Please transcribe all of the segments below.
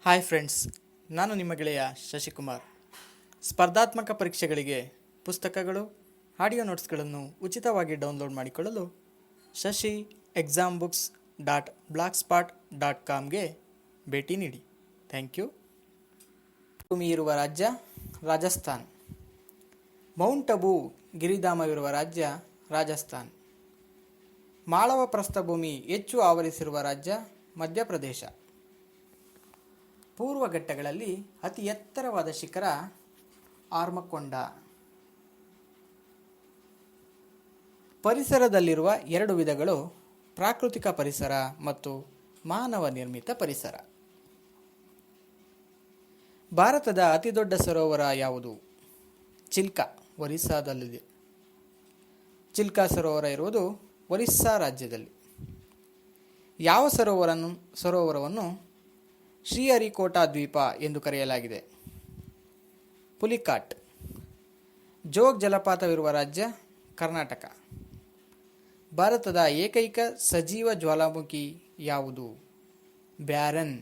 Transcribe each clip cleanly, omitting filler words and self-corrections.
Hi friends, ನಾನು ನಿಮ್ಮ ಗೆಳೆಯ ಶಶಿಕುಮಾರ್. ಸ್ಪರ್ಧಾತ್ಮಕ ಪರೀಕ್ಷೆಗಳಿಗೆ ಪುಸ್ತಕಗಳು, ಆಡಿಯೋ ನೋಟ್ಸ್ಗಳನ್ನು ಉಚಿತವಾಗಿ ಡೌನ್ಲೋಡ್ ಮಾಡಿಕೊಳ್ಳಲು ಶಶಿ ಎಕ್ಸಾಮ್ ಬುಕ್ಸ್ .blogspot.comಗೆ ಭೇಟಿ ನೀಡಿ. Thank you. ಭೂಮಿ ಇರುವ ರಾಜ್ಯ ರಾಜಸ್ಥಾನ್. ಮೌಂಟ್ ಅಬು ಗಿರಿಧಾಮವಿರುವ ರಾಜ್ಯ ರಾಜಸ್ಥಾನ್. ಮಾಳವ ಪ್ರಸ್ಥಭೂಮಿ ಹೆಚ್ಚು ಆವರಿಸಿರುವ ರಾಜ್ಯ ಮಧ್ಯಪ್ರದೇಶ. ಪೂರ್ವ ಘಟ್ಟಗಳಲ್ಲಿ ಅತಿ ಎತ್ತರವಾದ ಶಿಖರ ಆರ್ಮಕೊಂಡ. ಪರಿಸರದಲ್ಲಿರುವ ಎರಡು ವಿಧಗಳು ಪ್ರಾಕೃತಿಕ ಪರಿಸರ ಮತ್ತು ಮಾನವ ನಿರ್ಮಿತ ಪರಿಸರ. ಭಾರತದ ಅತಿದೊಡ್ಡ ಸರೋವರ ಯಾವುದು? ಚಿಲ್ಕಾ, ಒರಿಸ್ಸಾದಲ್ಲಿದೆ. ಚಿಲ್ಕಾ ಸರೋವರ ಇರುವುದು ಒರಿಸ್ಸಾ ರಾಜ್ಯದಲ್ಲಿ. ಯಾವ ಸರೋವರವನ್ನು ಶ್ರೀಹರಿಕೋಟಾ ದ್ವೀಪ ಎಂದು ಕರೆಯಲಾಗಿದೆ? ಪುಲಿಕಾಟ್. ಜೋಗ್ ಜಲಪಾತವಿರುವ ರಾಜ್ಯ ಕರ್ನಾಟಕ. ಭಾರತದ ಏಕೈಕ ಸಜೀವ ಜ್ವಾಲಾಮುಖಿ ಯಾವುದು? ಬ್ಯಾರನ್.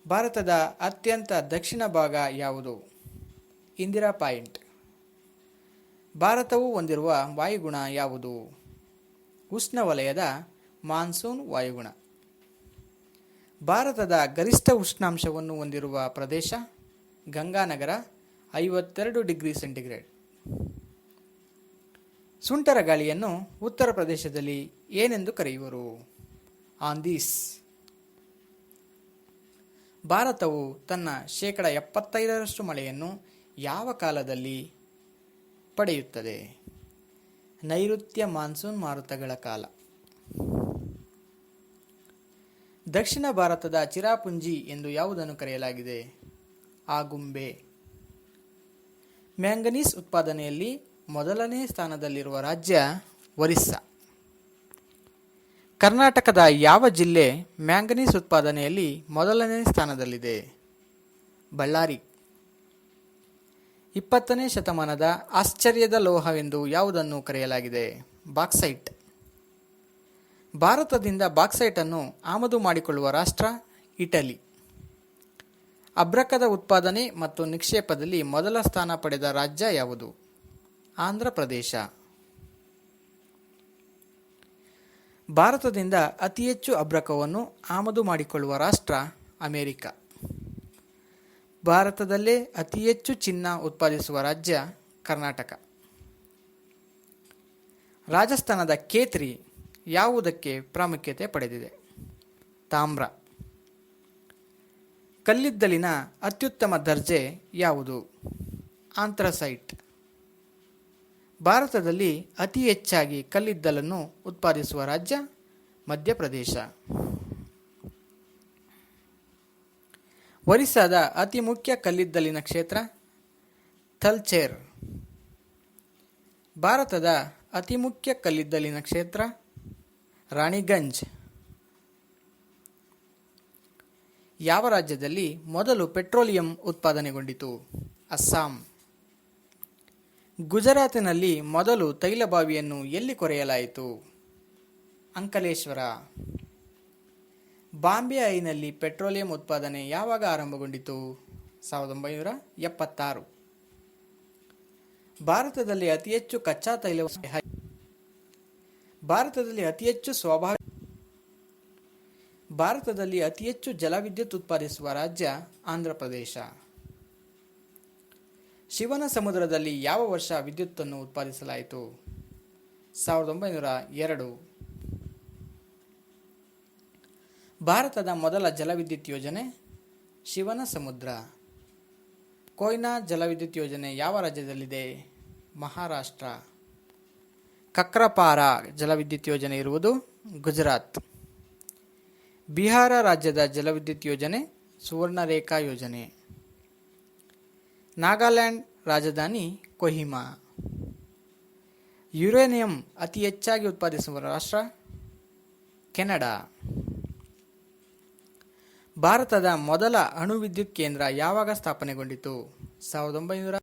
ಭಾರತದ ಅತ್ಯಂತ ದಕ್ಷಿಣ ಭಾಗ ಯಾವುದು? ಇಂದಿರಾ ಪಾಯಿಂಟ್. ಭಾರತವು ಹೊಂದಿರುವ ವಾಯುಗುಣ ಯಾವುದು? ಉಷ್ಣವಲಯದ ಮಾನ್ಸೂನ್ ವಾಯುಗುಣ. ಭಾರತದ ಗರಿಷ್ಠ ಉಷ್ಣಾಂಶವನ್ನು ಹೊಂದಿರುವ ಪ್ರದೇಶ ಗಂಗಾನಗರ, 52 ಡಿಗ್ರಿ ಸೆಂಟಿಗ್ರೇಡ್. ಸುಂಟರ ಗಾಳಿಯನ್ನು ಉತ್ತರ ಪ್ರದೇಶದಲ್ಲಿ ಏನೆಂದು ಕರೆಯುವರು? ಆಂದೀಸ್. ಭಾರತವು ತನ್ನ 75% ಮಳೆಯನ್ನು ಯಾವ ಕಾಲದಲ್ಲಿ ಪಡೆಯುತ್ತದೆ? ನೈಋತ್ಯ ಮಾನ್ಸೂನ್ ಮಾರುತಗಳ ಕಾಲ. ದಕ್ಷಿಣ ಭಾರತದ ಚಿರಾಪುಂಜಿ ಎಂದು ಯಾವುದನ್ನು ಕರೆಯಲಾಗಿದೆ? ಆಗುಂಬೆ. ಮ್ಯಾಂಗನೀಸ್ ಉತ್ಪಾದನೆಯಲ್ಲಿ ಮೊದಲನೇ ಸ್ಥಾನದಲ್ಲಿರುವ ರಾಜ್ಯ ಒರಿಸ್ಸಾ. ಕರ್ನಾಟಕದ ಯಾವ ಜಿಲ್ಲೆ ಮ್ಯಾಂಗನೀಸ್ ಉತ್ಪಾದನೆಯಲ್ಲಿ ಮೊದಲನೇ ಸ್ಥಾನದಲ್ಲಿದೆ? ಬಳ್ಳಾರಿ. 20ನೇ ಶತಮಾನದ ಆಶ್ಚರ್ಯದ ಲೋಹವೆಂದು ಯಾವುದನ್ನು ಕರೆಯಲಾಗಿದೆ? ಬಾಕ್ಸೈಟ್. ಭಾರತದಿಂದ ಬಾಕ್ಸೈಟನ್ನು ಆಮದು ಮಾಡಿಕೊಳ್ಳುವ ರಾಷ್ಟ್ರ ಇಟಲಿ. ಅಭ್ರಕದ ಉತ್ಪಾದನೆ ಮತ್ತು ನಿಕ್ಷೇಪದಲ್ಲಿ ಮೊದಲ ಸ್ಥಾನ ಪಡೆದ ರಾಜ್ಯ ಯಾವುದು? ಆಂಧ್ರ ಪ್ರದೇಶ. ಭಾರತದಿಂದ ಅತಿ ಹೆಚ್ಚು ಅಭ್ರಕವನ್ನು ಆಮದು ಮಾಡಿಕೊಳ್ಳುವ ರಾಷ್ಟ್ರ ಅಮೆರಿಕ. ಭಾರತದಲ್ಲೇ ಅತಿ ಹೆಚ್ಚು ಚಿನ್ನ ಉತ್ಪಾದಿಸುವ ರಾಜ್ಯ ಕರ್ನಾಟಕ. ರಾಜಸ್ಥಾನದ ಖೇತ್ರಿ ಯಾವುದಕ್ಕೆ ಪ್ರಾಮುಖ್ಯತೆ ಪಡೆದಿದೆ? ತಾಮ್ರ. ಕಲ್ಲಿದ್ದಲಿನ ಅತ್ಯುತ್ತಮ ದರ್ಜೆ ಯಾವುದು? ಆಂಥ್ರಸೈಟ್. ಭಾರತದಲ್ಲಿ ಅತಿ ಹೆಚ್ಚಾಗಿ ಕಲ್ಲಿದ್ದಲನ್ನು ಉತ್ಪಾದಿಸುವ ರಾಜ್ಯ ಮಧ್ಯಪ್ರದೇಶ. ಒರಿಸ್ಸಾದ ಅತಿ ಮುಖ್ಯ ಕಲ್ಲಿದ್ದಲಿನ ಕ್ಷೇತ್ರ ಥಲ್ಚೇರ್. ಭಾರತದ ಅತಿ ಮುಖ್ಯ ಕಲ್ಲಿದ್ದಲಿನ ಕ್ಷೇತ್ರ ರಾಣಿಗಂಜ್. ಯಾವ ರಾಜ್ಯದಲ್ಲಿ ಮೊದಲು ಪೆಟ್ರೋಲಿಯಂ ಉತ್ಪಾದನೆಗೊಂಡಿತು? ಅಸ್ಸಾಂ. ಗುಜರಾತಿನಲ್ಲಿ ಮೊದಲು ತೈಲ ಬಾವಿಯನ್ನು ಎಲ್ಲಿ ಕೊರೆಯಲಾಯಿತು? ಅಂಕಲೇಶ್ವರ. ಬಾಂಬೆ ಐನಲ್ಲಿ ಪೆಟ್ರೋಲಿಯಂ ಉತ್ಪಾದನೆ ಯಾವಾಗ ಆರಂಭಗೊಂಡಿತು? 1976. ಭಾರತದಲ್ಲಿ ಅತಿ ಹೆಚ್ಚು ಕಚ್ಚಾ ತೈಲವನ್ನು ಭಾರತದಲ್ಲಿ ಅತಿ ಹೆಚ್ಚು ಜಲವಿದ್ಯುತ್ ಉತ್ಪಾದಿಸುವ ರಾಜ್ಯ ಆಂಧ್ರ ಪ್ರದೇಶ. ಶಿವನ ಸಮುದ್ರದಲ್ಲಿ ಯಾವ ವರ್ಷ ವಿದ್ಯುತ್ತನ್ನು ಉತ್ಪಾದಿಸಲಾಯಿತು? 1902. ಭಾರತದ ಮೊದಲ ಜಲವಿದ್ಯುತ್ ಯೋಜನೆ ಶಿವನ ಸಮುದ್ರ. ಕೊಯ್ನಾ ಜಲವಿದ್ಯುತ್ ಯೋಜನೆ ಯಾವ ರಾಜ್ಯದಲ್ಲಿದೆ? ಮಹಾರಾಷ್ಟ್ರ. ಕಕ್ರಪಾರ ಜಲವಿದ್ಯುತ್ ಯೋಜನೆ ಇರುವುದು ಗುಜರಾತ್. ಬಿಹಾರ ರಾಜ್ಯದ ಜಲವಿದ್ಯುತ್ ಯೋಜನೆ ಸುವರ್ಣರೇಖಾ ಯೋಜನೆ. ನಾಗಾಲ್ಯಾಂಡ್ ರಾಜಧಾನಿ ಕೊಹಿಮಾ. ಯುರೇನಿಯಂ ಅತಿ ಹೆಚ್ಚಾಗಿ ಉತ್ಪಾದಿಸುವ ರಾಷ್ಟ್ರ ಕೆನಡಾ. ಭಾರತದ ಮೊದಲ ಅಣು ವಿದ್ಯುತ್ ಕೇಂದ್ರ ಯಾವಾಗ ಸ್ಥಾಪನೆಗೊಂಡಿತು? 1900.